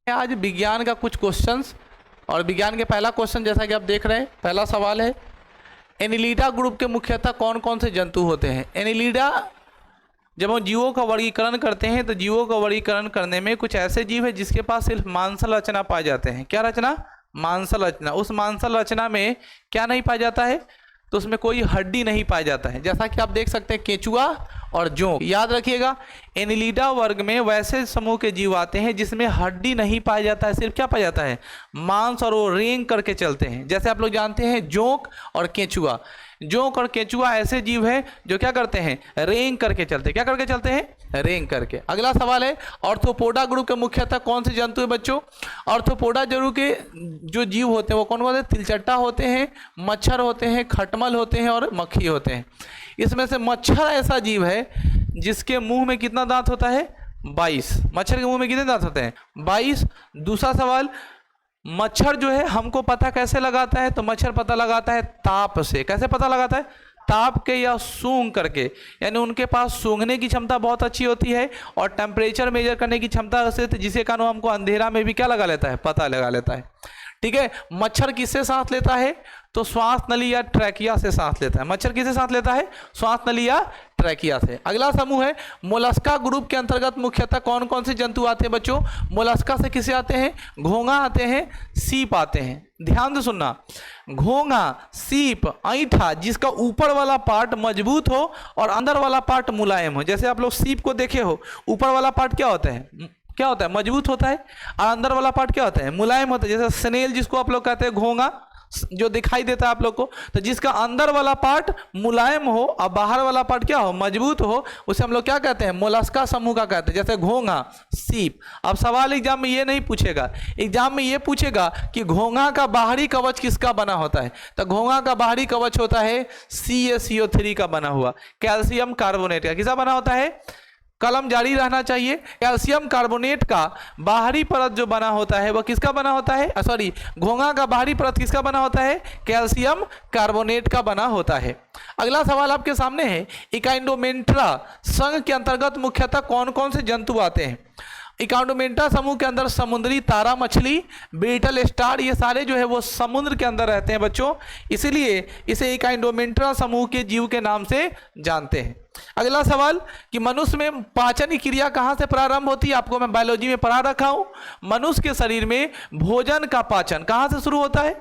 आज विज्ञान का कुछ क्वेश्चंस, और विज्ञान के पहला क्वेश्चन जैसा कि आप देख रहे हैं, पहला सवाल है एनिलिडा ग्रुप के मुख्यतः कौन कौन से जंतु होते हैं। एनिलिडा, जब हम जीवों का वर्गीकरण करते हैं तो जीवों का वर्गीकरण करने में कुछ ऐसे जीव है जिसके पास सिर्फ मांसल रचना पाए जाते हैं। क्या रचना? मांसल रचना। उस मांसल रचना में क्या नहीं पाया जाता है? तो उसमें कोई हड्डी नहीं पाया जाता है। जैसा कि आप देख सकते हैं केचुआ और जोंक। याद रखिएगा, एनिलिडा वर्ग में वैसे समूह के जीव आते हैं जिसमें हड्डी नहीं पाया जाता है, सिर्फ क्या पाया जाता है? मांस, और वो रेंग करके चलते हैं। जैसे आप लोग जानते हैं जोंक और केचुआ। जोंक और केचुआ ऐसे जीव हैं जो क्या करते हैं? रेंग करके चलते हैं। क्या करके चलते हैं? रेंग करके। अगला सवाल है ऑर्थोपोडा ग्रुप के मुख्यतः कौन से जंतु है बच्चों? ऑर्थोपोडा ग्रुप के जो जीव होते हैं वो कौन होते हैं? तिलचट्टा होते हैं, मच्छर होते हैं, खटमल होते हैं और मक्खी होते हैं। इसमें से मच्छर ऐसा जीव है जिसके मुंह में कितना दांत होता है? 22। मच्छर के मुंह में कितने दांत होते हैं? 22। दूसरा सवाल, मच्छर जो है हमको पता कैसे लगाता है? तो मच्छर पता लगाता है ताप से। कैसे पता लगाता है? ताप के या सूंघ करके। यानी उनके पास सूंघने की क्षमता बहुत अच्छी होती है और टेम्परेचर मेजर करने की क्षमता से, जिसके कारण हमको अंधेरा में भी क्या लगा लेता है? पता लगा लेता है। ठीक है। मच्छर किससे सांस लेता है? तो श्वास नली या ट्रैकिया से सांस लेता है। मच्छर किससे सांस लेता है? श्वास नली या ट्रैकिया से। अगला समूह है मोलस्का ग्रुप के अंतर्गत मुख्यतः कौन कौन से जंतु आते हैं बच्चों? मोलस्का से किसे आते हैं? घोंघा आते हैं, सीप आते हैं। ध्यान से सुनना, घोंघा, सीप, ऐंठा, जिसका ऊपर वाला पार्ट मजबूत हो और अंदर वाला पार्ट मुलायम हो। जैसे आप लोग सीप को देखे हो, ऊपर वाला पार्ट क्या होता है? क्या होता है? मजबूत होता है, और अंदर वाला पार्ट क्या होता है? मुलायम होता है। जैसे स्नेल जिसको आप लोग कहते हैं, घोंघा जो दिखाई देता है आप लोग को, तो जिसका अंदर वाला पार्ट मुलायम हो और बाहर वाला पार्ट क्या हो? मजबूत हो, उसे हम लोग क्या कहते हैं? मोलस्का समूह का कहते हैं। जैसे घोंघा, सीप। अब सवाल एग्जाम में ये नहीं पूछेगा, एग्जाम में ये पूछेगा कि घोंघा का बाहरी कवच किसका बना होता है? तो घोंघा का बाहरी कवच होता है CaCO3 का बना हुआ, कैल्शियम कार्बोनेट का। किसका बना होता है? कलम जारी रहना चाहिए। कैल्शियम कार्बोनेट का बाहरी परत जो बना होता है वह किसका बना होता है? सॉरी, घोंघा का बाहरी परत किसका बना होता है? कैल्शियम कार्बोनेट का बना होता है। अगला सवाल आपके सामने है इकाइंडोमेंट्रा संघ के अंतर्गत मुख्यतः कौन कौन से जंतु आते हैं? इकाइंडोमेंट्रा समूह के अंदर समुद्री तारा मछली, बीटल स्टार, ये सारे जो है वो समुद्र के अंदर रहते हैं बच्चों, इसीलिए इसे इकाइंडोमेंट्रा समूह के जीव के नाम से जानते हैं। अगला सवाल कि मनुष्य में पाचन की क्रिया कहाँ से प्रारंभ होती है? आपको मैं बायोलॉजी में पढ़ा रखा हूं। मनुष्य के शरीर में भोजन का पाचन कहाँ से शुरू होता है?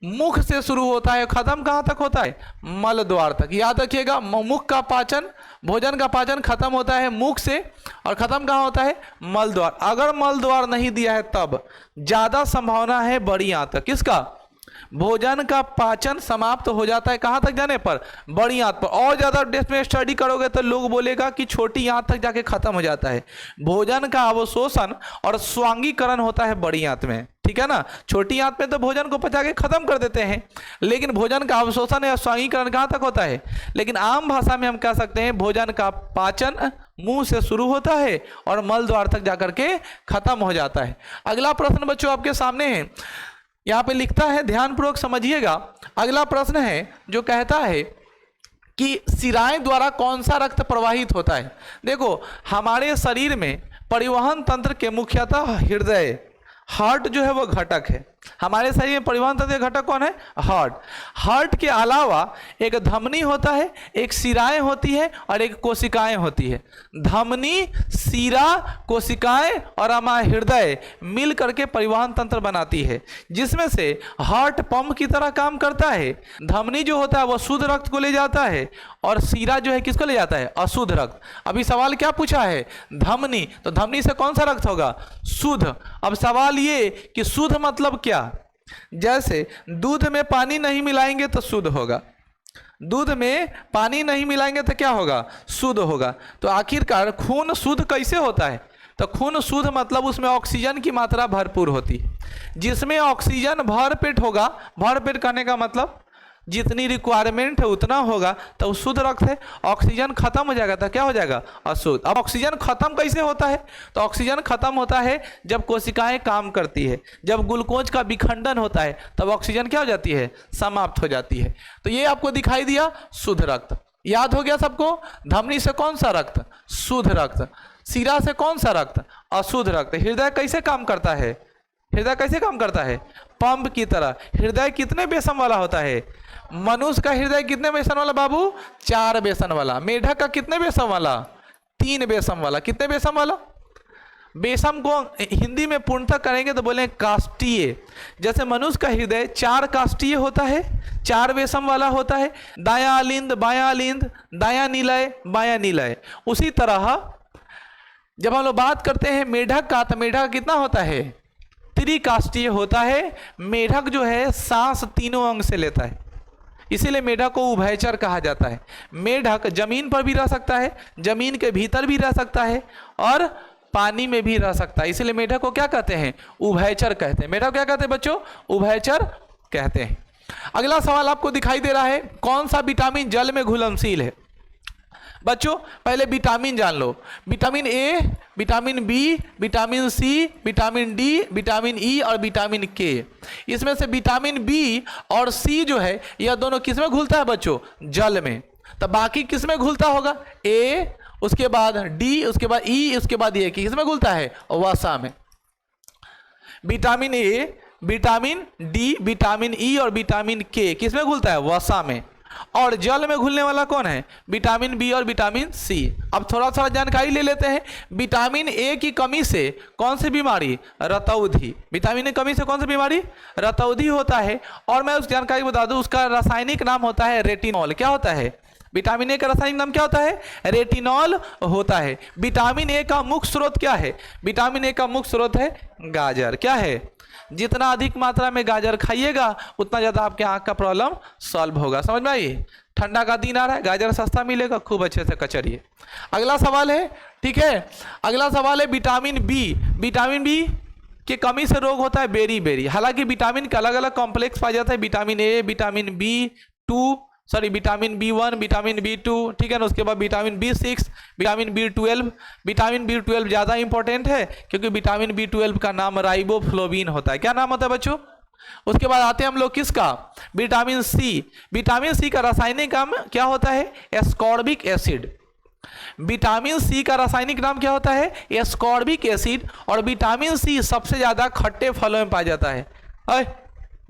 मुख से शुरू होता है। खत्म कहाँ तक होता है? मल द्वार तक। याद रखिएगा, मुख का पाचन, भोजन का पाचन खत्म होता है मुख से, और खत्म कहाँ होता है? मल द्वार। अगर मल द्वार नहीं दिया है तब ज्यादा संभावना है बड़ी आंत तक। किसका? भोजन का पाचन समाप्त हो जाता है कहाँ तक जाने पर? बड़ी आंत पर। और ज्यादा डेप्थ में स्टडी करोगे तो लोग बोलेगा कि छोटी आंत तक जाके खत्म हो जाता है। भोजन का अवशोषण और स्वांगीकरण होता है बड़ी आंत में। ठीक है ना? छोटी आंत में तो भोजन को पचा के खत्म कर देते हैं, लेकिन भोजन का अवशोषण या स्वांगीकरण कहाँ तक होता है? लेकिन आम भाषा में हम कह सकते हैं भोजन का पाचन मुंह से शुरू होता है और मल द्वार तक जाकर के खत्म हो जाता है। अगला प्रश्न बच्चों आपके सामने है, यहाँ पे लिखता है, ध्यानपूर्वक समझिएगा। अगला प्रश्न है जो कहता है कि शिराएं द्वारा कौन सा रक्त प्रवाहित होता है? देखो, हमारे शरीर में परिवहन तंत्र के मुख्यतः हृदय, हार्ट जो है वो घटक है। हमारे शरीर में परिवहन तंत्र घटक कौन है? हार्ट। हार्ट के अलावा एक धमनी होता है, एक शिराएं होती है और एक कोशिकाएं होती है। धमनी, शिरा, कोशिकाएं और हमारा हृदय मिल करके परिवहन तंत्र बनाती है, जिसमें से हार्ट पंप की तरह काम करता है। धमनी जो होता है वो शुद्ध रक्त को ले जाता है, और शिरा जो है किसको ले जाता है? अशुद्ध रक्त। अभी सवाल क्या पूछा है? धमनी, तो धमनी से कौन सा रक्त होगा? शुद्ध। अब सवाल ये कि शुद्ध मतलब क्या? जैसे दूध में पानी नहीं मिलाएंगे तो शुद्ध होगा, दूध में पानी नहीं मिलाएंगे तो क्या होगा? शुद्ध होगा। तो आखिरकार खून शुद्ध कैसे होता है? तो खून शुद्ध मतलब उसमें ऑक्सीजन की मात्रा भरपूर होती है। जिसमें ऑक्सीजन भरपेट होगा, भरपेट करने का मतलब जितनी रिक्वायरमेंट है उतना होगा, तो शुद्ध रक्त है। ऑक्सीजन खत्म हो जाएगा तो क्या हो जाएगा? अशुद्ध। अब ऑक्सीजन खत्म कैसे होता है? तो ऑक्सीजन खत्म होता है जब कोशिकाएं काम करती है, जब ग्लूकोज का विखंडन होता है तब ऑक्सीजन क्या हो जाती है? समाप्त हो जाती है। तो ये आपको दिखाई दिया शुद्ध रक्त। याद हो गया सबको? धमनी से कौन सा रक्त? शुद्ध रक्त। शिरा से कौन सा रक्त? अशुद्ध रक्त। हृदय कैसे काम करता है? हृदय कैसे काम करता है? पंप की तरह। हृदय कितने बेसन वाला होता है? मनुष्य का हृदय कितने बेसन वाला बाबू? 4 बेसन वाला। मेढक का कितने बेसन वाला? 3 बेसन वाला। कितने बेसन वाला? बेसम को हिंदी में पूर्णतः करेंगे तो बोले काष्ठीय। जैसे मनुष्य का हृदय 4 काष्ठीय होता है, 4 बेसम वाला होता है, दायां अलिंद, बायां अलिंद, दायां निलय, बायां निलय। उसी तरह जब हम लोग बात करते हैं मेढक का, तो मेढक कितना होता है? त्रिकाष्ठीय होता है। मेढक जो है सांस तीनों अंग से लेता है, इसीलिए मेढक को उभयचर कहा जाता है। मेढक जमीन पर भी रह सकता है, जमीन के भीतर भी रह सकता है और पानी में भी रह सकता है, इसीलिए मेढक को क्या कहते हैं? उभयचर कहते हैं। मेढक क्या कहते हैं बच्चों? उभयचर कहते हैं। अगला सवाल आपको दिखाई दे रहा है, कौन सा विटामिन जल में घुलनशील है? बच्चों पहले विटामिन जान लो। Vitamin A, vitamin B, vitamin C, vitamin D, vitamin E और विटामिन के। इसमें से विटामिन बी और सी जो है यह दोनों किस में घुलता है बच्चों? जल में। तो बाकी किस में घुलता होगा? ए, उसके बाद डी, उसके बाद ई, उसके बाद ये किस में घुलता है? वसा में। Vitamin A, vitamin D, vitamin E और विटामिन के किस में घुलता है? वसा में। और जल में घुलने वाला कौन है? विटामिन बी और विटामिन सी। अब थोड़ा सा जानकारी ले लेते हैं। विटामिन ए की कमी से कौन सी बीमारी? रतौंधी। विटामिन ए की कमी से कौन सी बीमारी? रतौंधी होता है। और मैं उस जानकारी बता दूं, उसका रासायनिक नाम होता है रेटिनॉल। क्या होता है? विटामिन ए का रासायनिक नाम क्या होता है? रेटिनॉल होता है। विटामिन ए का मुख्य स्रोत क्या है? विटामिन ए का मुख्य स्रोत है गाजर। क्या है? जितना अधिक मात्रा में गाजर खाइएगा उतना ज़्यादा आपके आँख का प्रॉब्लम सॉल्व होगा। समझ में आई? ठंडा का दिन आ रहा है, गाजर सस्ता मिलेगा, खूब अच्छे से कचरिए। अगला सवाल है, ठीक है, अगला सवाल है विटामिन बी। विटामिन बी की कमी से रोग होता है बेरी बेरी। हालांकि विटामिन के अलग अलग कॉम्प्लेक्स पाया जाता है, vitamin A, vitamin vitamin B1, vitamin B2, ठीक है ना। उसके बाद vitamin B6, vitamin B12। Vitamin B12 ज़्यादा इंपॉर्टेंट है क्योंकि विटामिन B12 का नाम राइबोफ्लोविन होता है। क्या नाम होता है बच्चों? उसके बाद आते हैं हम लोग किसका? Vitamin C. विटामिन सी का रासायनिक नाम क्या होता है? Ascorbic acid. विटामिन सी का रासायनिक नाम क्या होता है? Ascorbic acid. और विटामिन सी सबसे ज़्यादा खट्टे फलों में पाया जाता है।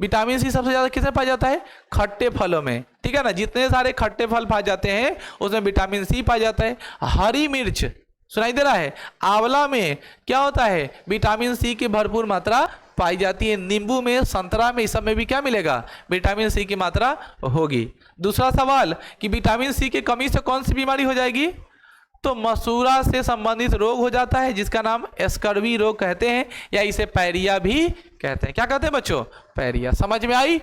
विटामिन सी सबसे ज़्यादा किसमें पाया जाता है? खट्टे फलों में, ठीक है ना। जितने सारे खट्टे फल पाए जाते हैं उसमें विटामिन सी पाया जाता है। हरी मिर्च, सुनाई दे रहा है? आंवला में क्या होता है? विटामिन सी की भरपूर मात्रा पाई जाती है। नींबू में, संतरा में, इस सब में भी क्या मिलेगा? विटामिन सी की मात्रा होगी। दूसरा सवाल कि विटामिन सी की कमी से कौन सी बीमारी हो जाएगी? तो मसूड़ा से संबंधित रोग हो जाता है जिसका नाम स्कर्वी रोग कहते हैं, या इसे पैरिया भी कहते हैं। क्या कहते हैं बच्चों? पैरिया। समझ में आई?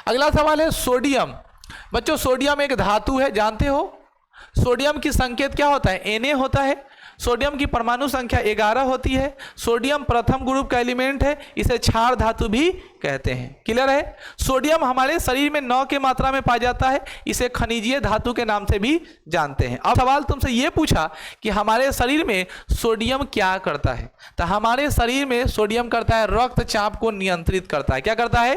अगला सवाल है सोडियम। बच्चों सोडियम एक धातु है, जानते हो? सोडियम की संकेत क्या होता है? Na होता है। सोडियम की परमाणु संख्या 11 होती है। सोडियम प्रथम ग्रुप का एलिमेंट है, इसे क्षार धातु भी कहते हैं। क्लियर है? सोडियम हमारे शरीर में 9 की मात्रा में पाया जाता है, इसे खनिजीय धातु के नाम से भी जानते हैं। अब सवाल तुमसे ये पूछा कि हमारे शरीर में सोडियम क्या करता है? तो हमारे शरीर में सोडियम करता है रक्तचाप को नियंत्रित करता है। क्या करता है?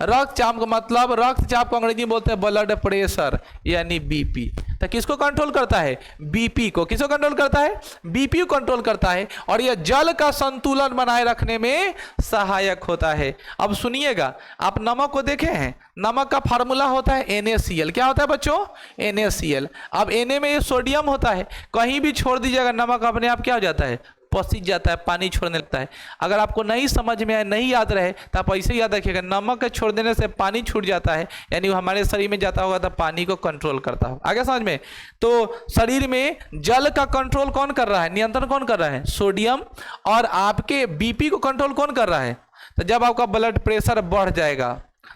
रक्तचाप का मतलब, रक्तचाप को अंग्रेजी में बोलते हैं ब्लड प्रेशर यानी बीपी। तो किसको कंट्रोल करता है? बीपी को। किसको कंट्रोल करता है? बीपी को कंट्रोल करता है। और यह जल का संतुलन बनाए रखने में सहायक होता है। अब सुनिएगा, आप नमक को देखे हैं? नमक का फार्मूला होता है NaCl। क्या होता है बच्चों? NaCl। अब Na में ये सोडियम होता है, कहीं भी छोड़ दीजिएगा नमक अपने आप क्या हो जाता है? पसीज जाता है, पानी छोड़ने लगता है। अगर आपको नहीं समझ में आए, नहीं याद रहे, तो आप ऐसे याद रखिएगा, नमक के छोड़ देने से पानी छूट जाता है, यानी वो हमारे शरीर में जाता होगा तो पानी को कंट्रोल करता होगा। आगे समझ में? तो शरीर में जल का कंट्रोल कौन कर रहा है? नियंत्रण कौन कर रहा है? सोडियम। और आपके बीपी को कंट्रोल कौन कर रहा है? तो जब आपका ब्लड प्रेशर बढ़ जाएगा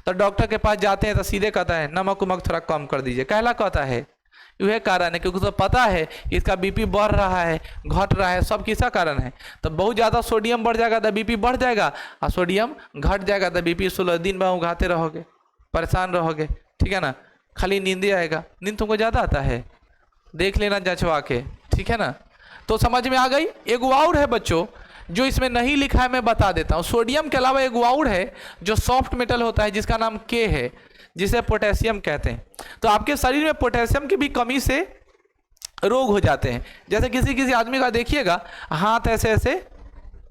तो डॉक्टर के पास जाते हैं तो सीधे कहता है नमक उमक थोड़ा कम कर दीजिए। कहला कहता है यह कारण है क्योंकि उसको पता है कि इसका बीपी बढ़ रहा है, घट रहा है, सब किसका कारण है? तो बहुत ज़्यादा सोडियम बढ़ जाएगा तो बीपी बढ़ जाएगा, और सोडियम घट जाएगा तो बीपी 16 दिन में उगाते रहोगे, परेशान रहोगे, ठीक है ना। खाली नींद आएगा। नींद तुमको ज़्यादा आता है? देख लेना जँचवा के, ठीक है ना। तो समझ में आ गई? एक और है बच्चों जो इसमें नहीं लिखा है, मैं बता देता हूँ। सोडियम के अलावा एक और है जो सॉफ्ट मेटल होता है जिसका नाम K है, जिसे पोटेशियम कहते हैं। तो आपके शरीर में पोटेशियम की भी कमी से रोग हो जाते हैं। जैसे किसी किसी आदमी का देखिएगा हाथ ऐसे ऐसे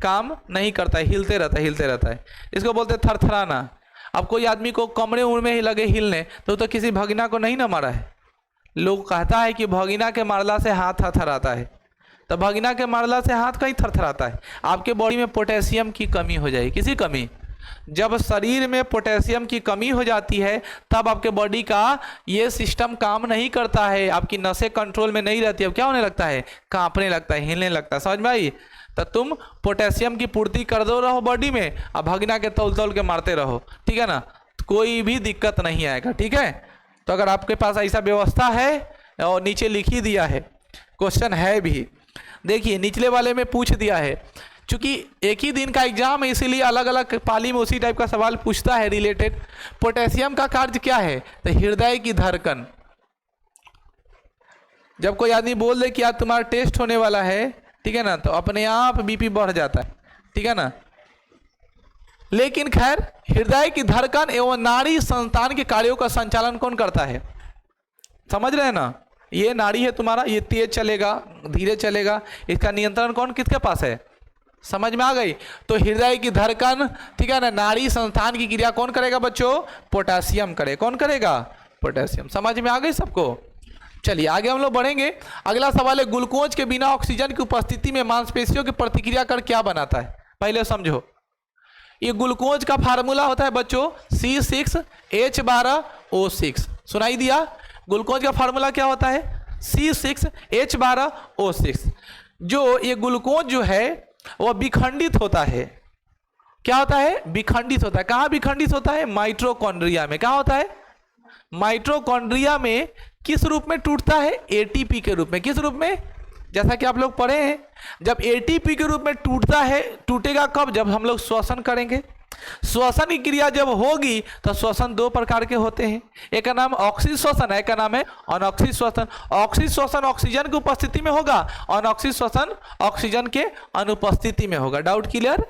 काम नहीं करता है, हिलते रहता है, इसको बोलते हैं थरथराना। अब कोई आदमी को कमरे उम्र में ही लगे हिलने तो किसी भगिना को नहीं ना मारा है। लोग कहता है कि भगिना के मारला से हाथ थरथराता है, तो भगिना के मारला से हाथ कहीं थरथराता है। आपके बॉडी में पोटेशियम की कमी हो जाएगी। किसी कमी, जब शरीर में पोटेशियम की कमी हो जाती है तब आपके बॉडी का ये सिस्टम काम नहीं करता है, आपकी नसें कंट्रोल में नहीं रहती है। अब क्या होने लगता है, कांपने लगता है, हिलने लगता है। समझ में आई? तो तुम पोटेशियम की पूर्ति कर दो रहो बॉडी में, अब भगिना के तौल तौल के मारते रहो, ठीक है ना, कोई भी दिक्कत नहीं आएगा। ठीक है, तो अगर आपके पास ऐसा व्यवस्था है और नीचे लिख ही दिया है, क्वेश्चन है भी, देखिए निचले वाले में पूछ दिया है। चूंकि एक ही दिन का एग्जाम है इसीलिए अलग अलग पाली में उसी टाइप का सवाल पूछता है रिलेटेड। पोटेशियम का कार्य क्या है, तो हृदय की धड़कन। जब कोई आदमी बोल दे कि आज तुम्हारा टेस्ट होने वाला है, ठीक है ना, तो अपने आप बीपी बढ़ जाता है, ठीक है ना। लेकिन खैर, हृदय की धड़कन एवं नाड़ी संतान के कार्यों का संचालन कौन करता है, समझ रहे हैं ना। ये नाड़ी है तुम्हारा, ये तेज चलेगा धीरे चलेगा, इसका नियंत्रण कौन किसके पास है, समझ में आ गई। तो हृदय की धड़कन, ठीक है ना, नाड़ी संस्थान की क्रिया कौन करेगा बच्चों, पोटेशियम करे। कौन करेगा, पोटेशियम। समझ में आ गई सबको। चलिए आगे हम लोग बढ़ेंगे। अगला सवाल है, ग्लूकोज के बिना ऑक्सीजन की उपस्थिति में मांसपेशियों की प्रतिक्रिया कर क्या बनाता है। पहले समझो, ये ग्लूकोज का फार्मूला होता है बच्चों C6H12O6। सुनाई दिया, ग्लूकोज का फार्मूला क्या होता है, C6H12O6। जो ये ग्लूकोज जो है वह विखंडित होता है। क्या होता है, विखंडित होता है। कहाँ विखंडित होता है, माइटोकॉन्ड्रिया में। क्या होता है, माइटोकॉन्ड्रिया में। किस रूप में टूटता है, एटीपी के रूप में। किस रूप में, जैसा कि आप लोग पढ़े हैं, जब एटीपी के रूप में टूटता है, टूटेगा कब, जब हम लोग श्वसन करेंगे। श्वसन की क्रिया जब होगी तो श्वसन दो प्रकार के होते हैं, एक का नाम ऑक्सीजन श्वसन है, एक का नाम है अनऑक्सीजन श्वसन। ऑक्सीजन श्वसन ऑक्सीजन की उपस्थिति में होगा, अनऑक्सीजन श्वसन ऑक्सीजन के अनुपस्थिति में होगा। Doubt clear.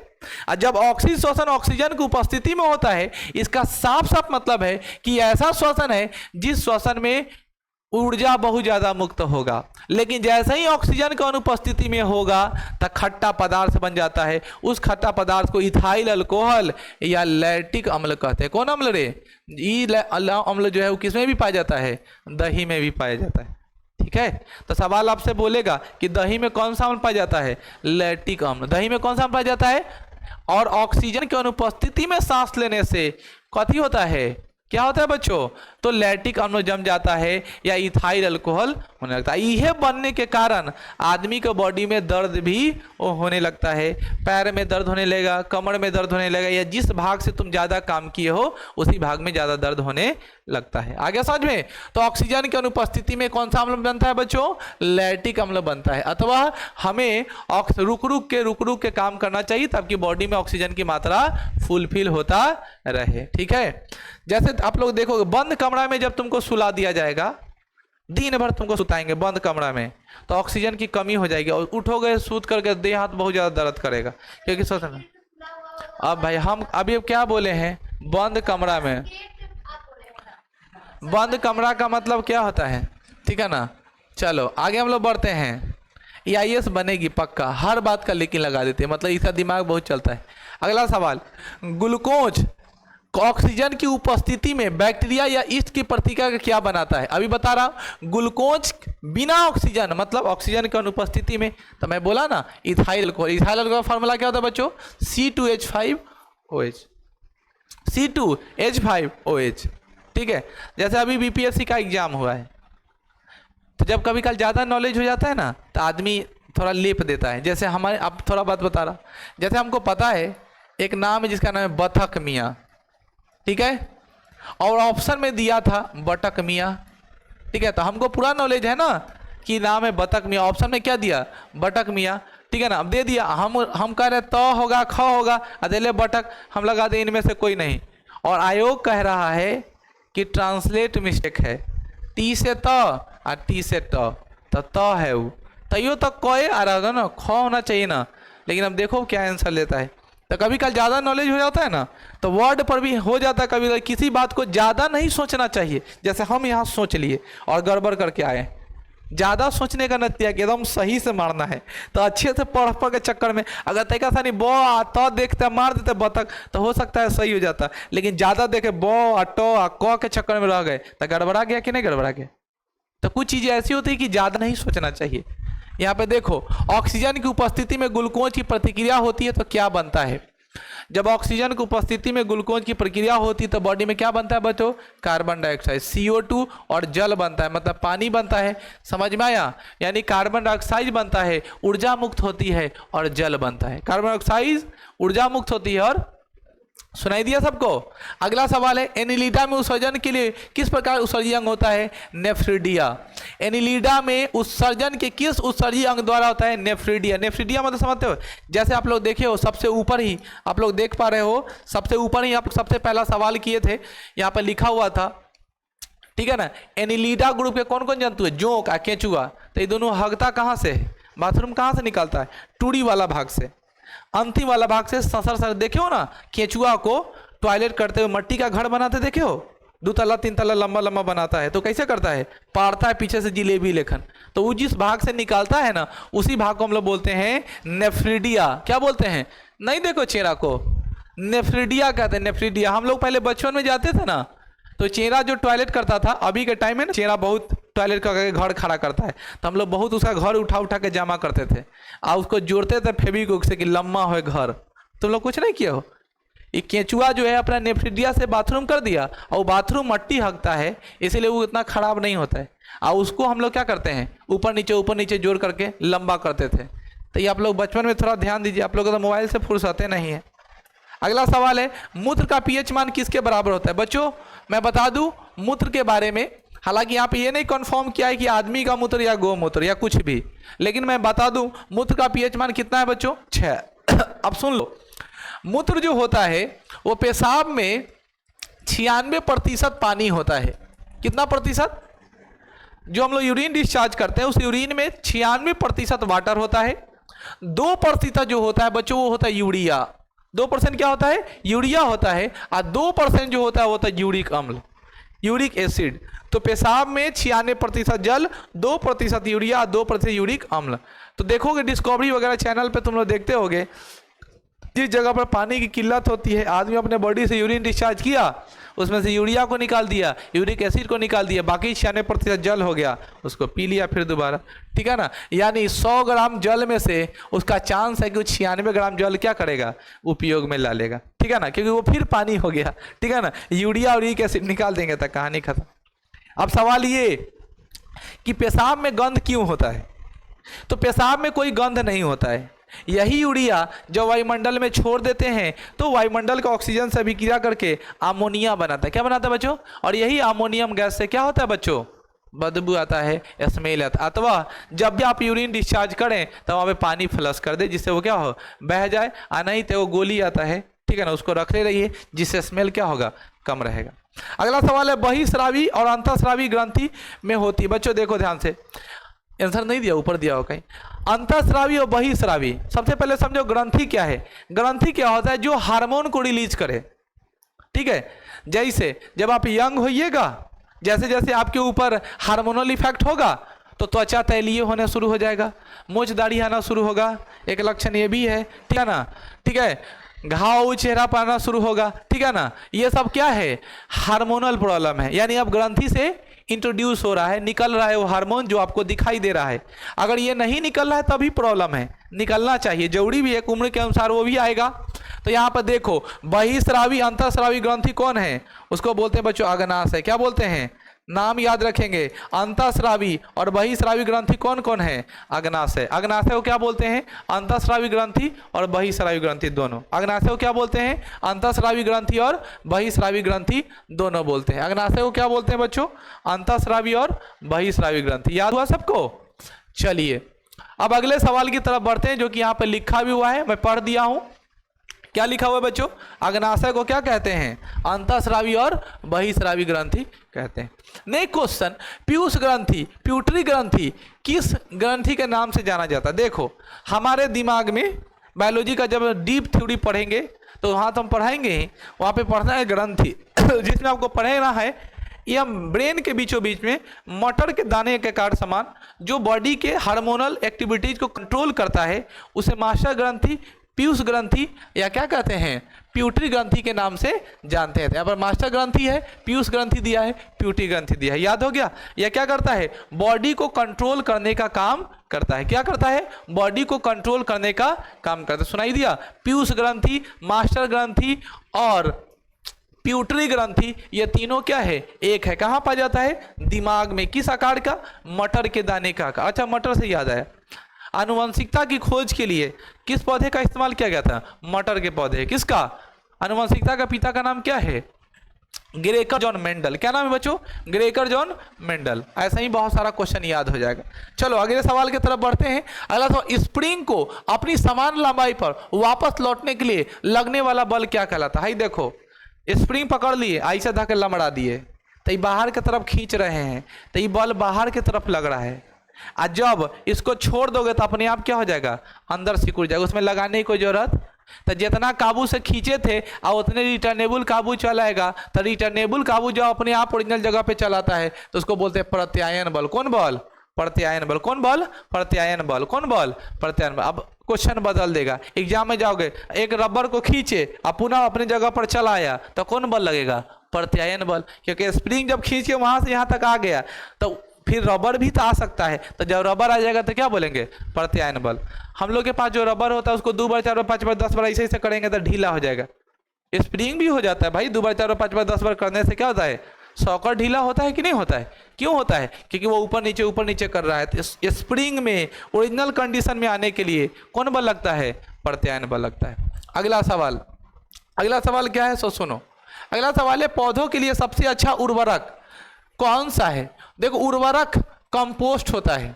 जब ऑक्सीजन श्वसन ऑक्सीजन की उपस्थिति में होता है, इसका साफ साफ मतलब है कि ऐसा श्वसन है जिस श्वसन में ऊर्जा बहुत ज्यादा मुक्त होगा। लेकिन जैसे ही ऑक्सीजन की अनुपस्थिति में होगा तो खट्टा पदार्थ बन जाता है। उस खट्टा पदार्थ को इथाइल अल्कोहल या लैक्टिक अम्ल कहते हैं। कौन अम्ल रे, ई अम्ल जो है वो किसमें भी पाया जाता है, दही में भी पाया जाता है। ठीक है, तो सवाल आपसे बोलेगा कि दही में कौन सा अम्ल पाया जाता है, लैक्टिक अम्ल। दही में कौन सा अम्ल पाया जाता है, और ऑक्सीजन की अनुपस्थिति में सांस लेने से कथी होता है, क्या होता है बच्चों, तो लैक्टिक अम्ल जम जाता है या इथाइल अल्कोहल होने लगता है। यह बनने के कारण आदमी के बॉडी में दर्द भी होने लगता है। पैर में दर्द होने लगेगा, कमर में दर्द होने लगेगा, या जिस भाग से तुम ज़्यादा काम किए हो उसी भाग में ज़्यादा दर्द होने लगता है। आगे समझ में। तो ऑक्सीजन की अनुपस्थिति में कौन सा अम्ल बनता है बच्चों, लैक्टिक अम्ल बनता है। अथवा हमें रुक रुक के काम करना चाहिए ताकि बॉडी में ऑक्सीजन की मात्रा फुलफिल होता रहे। ठीक है, जैसे आप लोग देखोगे बंद कमरा में जब तुमको सुला दिया जाएगा, दिन भर तुमको सुताएंगे बंद कमरा में, तो ऑक्सीजन की कमी हो जाएगी और उठोगे सूत करके देह हाथ बहुत ज़्यादा दर्द करेगा। क्योंकि सोच रहे अब भाई हम अभी क्या बोले हैं, बंद कमरा में। बंद कमरा का मतलब क्या होता है, ठीक है ना। चलो आगे हम लोग बढ़ते हैं। AIS बनेगी पक्का, हर बात का लेकिन लगा देते हैं, मतलब इसका दिमाग बहुत चलता है। अगला सवाल, ग्लूकोज ऑक्सीजन की उपस्थिति में बैक्टीरिया या ईस्ट की प्रतिक्रिया का क्या बनाता है। अभी बता रहा हूं, ग्लूकोज बिना ऑक्सीजन मतलब ऑक्सीजन की अनुपस्थिति में, तो मैं बोला ना इथाइल अल्कोहल। इथाइल अल्कोहल का फार्मूला क्या होता है बच्चों, C2H5OH। C2H5OH। ठीक है, जैसे अभी BPSC का एग्जाम हुआ है, तो जब कभी कल ज़्यादा नॉलेज हो जाता है ना तो आदमी थोड़ा लेप देता है। जैसे हमारे, अब थोड़ा बात बता रहा, जैसे हमको पता है एक नाम है जिसका नाम है बतख मियाँ, ठीक है, और ऑप्शन में दिया था बटक मियाँ, ठीक है, तो हमको पूरा नॉलेज है ना कि नाम है बतख मियाँ, ऑप्शन में क्या दिया, बटक मियाँ, ठीक है ना। अब दे दिया, हम कह रहे त होगा ख होगा, अदेले बटक, हम लगा दे इनमें से कोई नहीं। और आयोग कह रहा है कि ट्रांसलेट मिस्टेक है, टी से त और टी से ट, तो है वो, तैयो तक कोई आ रहा होगा ना, ख होना चाहिए ना। लेकिन अब देखो क्या आंसर लेता है। तो कभी कल ज़्यादा नॉलेज हो जाता है ना तो वर्ड पर भी हो जाता है कभी किसी बात को ज़्यादा नहीं सोचना चाहिए। जैसे हम यहाँ सोच लिए और गड़बड़ करके आए, ज़्यादा सोचने का नतीजा कि एकदम सही से मारना है, तो अच्छे से पढ़ के चक्कर में अगर तरीका सा नहीं बो आ तो देखते मार देते बतख तो हो सकता है सही हो जाता, लेकिन ज़्यादा देखे बो आ टो आ क के चक्कर में रह गए तो गड़बड़ा गया कि नहीं गड़बड़ा गया। तो कुछ चीज़ें ऐसी होती है कि ज़्यादा नहीं सोचना चाहिए। यहाँ पे देखो, ऑक्सीजन की उपस्थिति में ग्लूकोज की प्रतिक्रिया होती है तो क्या बनता है। जब ऑक्सीजन की उपस्थिति में ग्लूकोज की प्रक्रिया होती है तो बॉडी में क्या बनता है बच्चों, कार्बन डाइऑक्साइड CO2 और जल बनता है, मतलब पानी बनता है। समझ में आया, यानी कार्बन डाइऑक्साइड बनता है, ऊर्जा मुक्त होती है और जल बनता है। कार्बन डाइऑक्साइड ऊर्जा मुक्त होती है और, सुनाई दिया सबको। अगला सवाल है, एनिलीडा में उत्सर्जन के लिए किस प्रकार उत्सर्जी अंग होता है, नेफ्रिडिया। एनिलीडा में उत्सर्जन के किस उत्सर्जी अंग द्वारा होता है, नेफ्रिडिया। नेफ्रिडिया मतलब समझते हो, जैसे आप लोग देखे हो सबसे ऊपर ही आप लोग देख पा रहे हो, सबसे ऊपर ही आप सबसे पहला सवाल किए थे, यहाँ पर लिखा हुआ था, ठीक है ना। एनिलीडा ग्रुप के कौन कौन जंतु है, जोंक और केंचुआ। तो ये दोनों हगता कहाँ से है, बाथरूम कहाँ से निकलता है, टूड़ी वाला भाग से, अंतिम वाला भाग से ससर सर। देखे हो ना केंचुआ को टॉयलेट करते हुए मट्टी का घर बनाते देखे हो, 2 तल्ला 3 तल्ला लंबा लंबा बनाता है, तो कैसे करता है, पाड़ता है पीछे से जिलेबी लेखन। तो वो जिस भाग से निकालता है ना उसी भाग को हम लोग बोलते हैं नेफ्रिडिया। क्या बोलते हैं, नहीं देखो चेहरा को नेफ्रिडिया कहते हैं, नेफ्रिडिया। हम लोग पहले बचपन में जाते थे ना तो चेहरा जो टॉयलेट करता था, अभी के टाइम में ना चेहरा बहुत टॉयलेट करके घर खड़ा करता है, तो हम लोग बहुत उसका घर उठा उठा के जमा करते थे और उसको जोड़ते थे फेविक्विक से कि लम्बा हो घर। तुम लोग कुछ नहीं किया हो। ये केंचुआ जो है अपना नेफ्रिडिया से बाथरूम कर दिया और बाथरूम मट्टी हकता है, इसीलिए वो इतना खराब नहीं होता है। और उसको हम लोग क्या करते हैं, ऊपर नीचे जोड़ करके लंबा करते थे। तो ये आप लोग बचपन में थोड़ा ध्यान दीजिए, आप लोग तो मोबाइल से फुर्सते नहीं है। अगला सवाल है, मूत्र का पीएच मान किसके बराबर होता है। बच्चों मैं बता दूं मूत्र के बारे में, हालांकि यहाँ पे ये नहीं कंफर्म किया है कि आदमी का मूत्र या गोमूत्र या कुछ भी, लेकिन मैं बता दूं मूत्र का पीएच मान कितना है बच्चों, 6। अब सुन लो, मूत्र जो होता है वो पेशाब में 96% पानी होता है। कितना प्रतिशत, जो हम लोग यूरिन डिस्चार्ज करते हैं उस यूरिन में 96% वाटर होता है। 2% जो होता है बच्चों वो होता है यूरिया। 2% क्या होता है, यूरिया होता है, और 2% जो होता है वो होता है यूरिक अम्ल, यूरिक एसिड। तो पेशाब में 96% जल, 2% यूरिया, 2% यूरिक अम्ल। तो देखोगे डिस्कवरी वगैरह चैनल पे तुम लोग देखते होगे, जिस जगह पर पानी की किल्लत होती है आदमी अपने बॉडी से यूरिन डिस्चार्ज किया, उसमें से यूरिया को निकाल दिया, यूरिक एसिड को निकाल दिया, बाकी 96% जल हो गया, उसको पी लिया फिर दोबारा, ठीक है ना। यानी 100 ग्राम जल में से उसका चांस है कि 96 ग्राम जल क्या करेगा, उपयोग में ला लेगा, ठीक है ना, क्योंकि वो फिर पानी हो गया, ठीक है ना। यूरिया और यूरिक एसिड निकाल देंगे तो कहानी खत्म। अब सवाल ये कि पेशाब में गंध क्यों होता है, तो पेशाब में कोई गंध नहीं होता है। यही यूरिया जब वायुमंडल में छोड़ देते हैं तो वायुमंडल का ऑक्सीजन से अभिक्रिया करके अमोनिया बनाता है। क्या बनाता है बच्चों, और यही अमोनियम गैस से क्या होता है बच्चों, बदबू आता है, स्मेल आता है। अथवा जब भी आप यूरिन डिस्चार्ज करें तो वहाँ पे पानी फ्लश कर दे जिससे वो क्या हो, बह जाए, और नहीं तो वो गोली आता है, ठीक है ना, उसको रखते रहिए जिससे स्मेल क्या होगा, कम रहेगा। अगला सवाल है, बहिस्रावी और अंतःस्रावी ग्रंथि में होती है। बच्चों देखो ध्यान से, आंसर नहीं दिया, ऊपर दिया हो कहीं। अंतःस्रावी और बहिस्रावी, सबसे पहले समझो ग्रंथि क्या है। ग्रंथि क्या होता है, जो हार्मोन को रिलीज करे, ठीक है। जैसे जब आप यंग होइएगा, जैसे जैसे आपके ऊपर हार्मोनल इफेक्ट होगा तो त्वचा तैलीय होने शुरू हो जाएगा, मूंछ दाढ़ी आना शुरू होगा, एक लक्षण ये भी है, ठीक है ना, ठीक है। घाव चेहरा पर आना शुरू होगा, ठीक है ना। ये सब क्या है, हार्मोनल प्रॉब्लम है, यानी अब ग्रंथि से इंट्रोड्यूस हो रहा है, निकल रहा है वो हार्मोन जो आपको दिखाई दे रहा है। अगर ये नहीं निकल रहा है तभी प्रॉब्लम है, निकलना चाहिए, जरूरी भी है, उम्र के अनुसार वो भी आएगा। तो यहाँ पर देखो, बहिस्रावी अंतःस्रावी ग्रंथि कौन है, उसको बोलते हैं बच्चों अग्नाशय। क्या बोलते हैं, नाम याद रखेंगे, अंतःस्रावी और बहिस्रावी ग्रंथि कौन कौन है, अग्नाशय। अग्नाशय को क्या बोलते हैं, अंतःस्रावी ग्रंथि और बहिस्रावी ग्रंथि दोनों। अग्नाशय को क्या बोलते हैं, अंतःस्रावी ग्रंथि और बहिस्रावी ग्रंथि दोनों बोलते हैं। अग्नाशय को क्या बोलते हैं बच्चों, अंतःस्रावी और बहिस्रावी ग्रंथि। याद हुआ सबको। चलिए अब अगले सवाल की तरफ बढ़ते हैं, जो कि यहाँ पर लिखा भी हुआ है, मैं पढ़ दिया हूँ। क्या लिखा हुआ है बच्चों, अग्नाशय को क्या कहते हैं, अंतःस्रावी और बहिस्रावी ग्रंथि कहते हैं। नेक्स्ट क्वेश्चन, पीयूष ग्रंथि, प्यूटरी ग्रंथि किस ग्रंथि के नाम से जाना जाता है। देखो हमारे दिमाग में बायोलॉजी का जब डीप थ्योरी पढ़ेंगे तो वहाँ तो हम पढ़ाएंगे ही, वहाँ पे पढ़ना है ग्रंथि जिसमें आपको पढ़ना है या ब्रेन के बीचों बीच में मटर के दाने के आकार समान जो बॉडी के हार्मोनल एक्टिविटीज को कंट्रोल करता है उसे मास्टर ग्रंथि, पीयूष ग्रंथि या क्या कहते हैं प्यूटरी ग्रंथि के नाम से जानते हैं। यहाँ पर मास्टर ग्रंथि है, पीयूष ग्रंथि दिया है, प्यूटरी ग्रंथि दिया है, याद हो गया। यह क्या करता है, बॉडी को कंट्रोल करने का काम करता है। क्या करता है, बॉडी को कंट्रोल करने का काम करता है। सुनाई दिया, पीयूष ग्रंथि, मास्टर ग्रंथि और प्यूटरी ग्रंथि, ये तीनों क्या है, एक है। कहाँ पाया जाता है, दिमाग में। किस आकार का, मटर के दाने का आकार। अच्छा, मटर से याद आया, आनुवंशिकता की खोज के लिए किस पौधे का इस्तेमाल किया गया था, मटर के पौधे। किसका, आनुवंशिकता का पिता का नाम क्या है, ग्रेकर जॉन मेंडल। क्या नाम है बच्चों, ग्रेकर जॉन मेंडल। ऐसा ही बहुत सारा क्वेश्चन याद हो जाएगा। चलो अगले सवाल की तरफ बढ़ते हैं। अगला सवाल, स्प्रिंग को अपनी समान लंबाई पर वापस लौटने के लिए लगने वाला बल क्या कहलाता है। देखो, स्प्रिंग पकड़ लिए, ऐसे धक्के लमड़ा दिए, तो ये बाहर की तरफ खींच रहे हैं, तो ये बल बाहर की तरफ लग रहा है। और जब इसको छोड़ दोगे तो अपने आप क्या हो जाएगा, अंदर सिकुड़ जाएगा, उसमें लगाने की कोई जरूरत। तो जितना काबू से खींचे थे और उतने रिटर्नेबल काबू चलाएगा। तो रिटर्नेबल काबू जो अपने आप ओरिजिनल जगह पे चलाता है तो उसको बोलते हैं प्रत्यायन बल। कौन बल, प्रत्यायन बल। कौन बल, प्रत्यायन बल। कौन बल, प्रत्यायन बल। अब क्वेश्चन बदल देगा, एग्जाम में जाओगे, एक रबर को खींचे और पुनः अपनी जगह पर चलाया तो कौन बल लगेगा, प्रत्यायन बल। क्योंकि स्प्रिंग जब खींच के वहां से यहाँ तक आ गया तो फिर रबर भी तो आ सकता है, तो जब रबर आ जाएगा तो क्या बोलेंगे, प्रत्यायन बल। हम लोग के पास जो रबर होता है उसको 2 बार 4 बार 5 बार 10 बार ऐसे करेंगे तो ढीला हो जाएगा। स्प्रिंग भी हो जाता है भाई, 2 बार 4 बार 5 बार 10 बार करने से क्या होता है, सॉकर ढीला होता है कि नहीं होता है। क्यों होता है, क्योंकि वो ऊपर नीचे कर रहा है। तो स्प्रिंग में ओरिजिनल कंडीशन में आने के लिए कौन बल लगता है, प्रत्यायन बल लगता है। अगला सवाल क्या है, सो सुनो। अगला सवाल है, पौधों के लिए सबसे अच्छा उर्वरक कौन सा है। देखो, उर्वरक कंपोस्ट होता है।